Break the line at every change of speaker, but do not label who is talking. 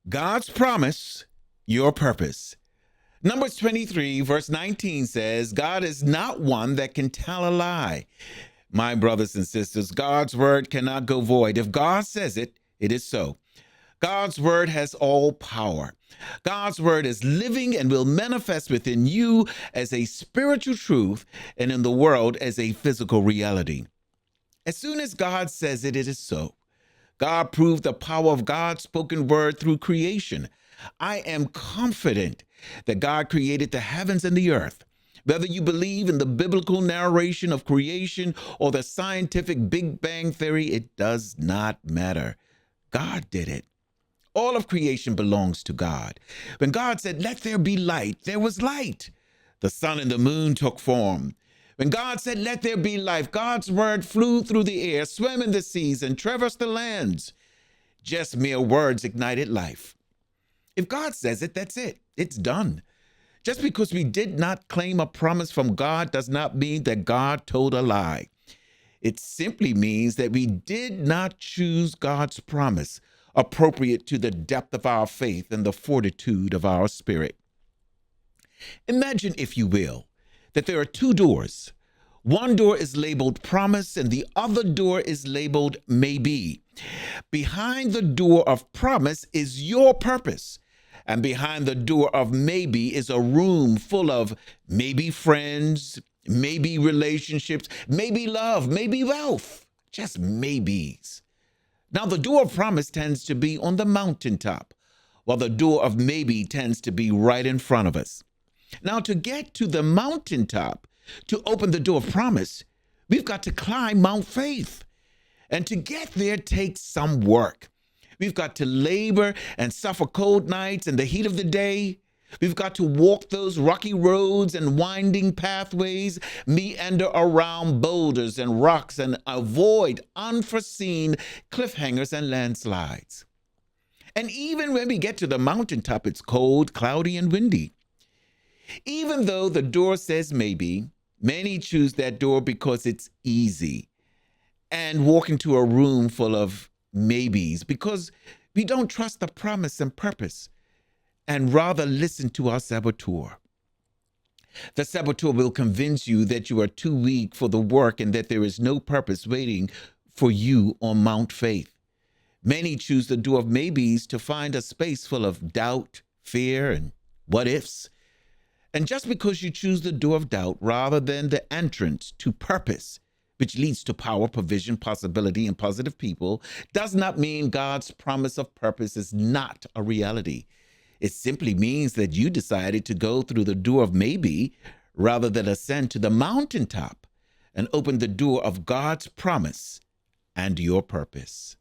God's promise, your purpose. Numbers 23, verse 19 says, God is not one that can tell a lie. My brothers and sisters, God's word cannot go void. If God says it, it is so. God's word has all power. God's word is living and will manifest within you as a spiritual truth and in the world as a physical reality. As soon as God says it, it is so. God proved the power of God's spoken word through creation. I am confident that God created the heavens and the earth. Whether you believe in the biblical narration of creation or the scientific Big Bang theory, it does not matter. God did it. All of creation belongs to God. When God said, "Let there be light," there was light. The sun and the moon took form. When God said, "Let there be life," God's word flew through the air, swam in the seas, and traversed the lands. Just mere words ignited life. If God says it, that's it. It's done. Just because we did not claim a promise from God does not mean that God told a lie. It simply means that we did not choose God's promise, appropriate to the depth of our faith and the fortitude of our spirit. Imagine, if you will, that there are two doors. One door is labeled promise and the other door is labeled maybe. Behind the door of promise is your purpose. And behind the door of maybe is a room full of maybe friends, maybe relationships, maybe love, maybe wealth, just maybes. Now, the door of promise tends to be on the mountaintop, while the door of maybe tends to be right in front of us. Now, to get to the mountaintop, to open the door of promise, we've got to climb Mount Faith. And to get there takes some work. We've got to labor and suffer cold nights and the heat of the day. We've got to walk those rocky roads and winding pathways, meander around boulders and rocks, and avoid unforeseen cliffhangers and landslides. And even when we get to the mountaintop, it's cold, cloudy, and windy. Even though the door says maybe, many choose that door because it's easy and walk into a room full of maybes because we don't trust the promise and purpose and rather listen to our saboteur. The saboteur will convince you that you are too weak for the work and that there is no purpose waiting for you on Mount Faith. Many choose the door of maybes to find a space full of doubt, fear, and what ifs. And just because you choose the door of doubt rather than the entrance to purpose, which leads to power, provision, possibility, and positive people, does not mean God's promise of purpose is not a reality. It simply means that you decided to go through the door of maybe rather than ascend to the mountaintop and open the door of God's promise and your purpose.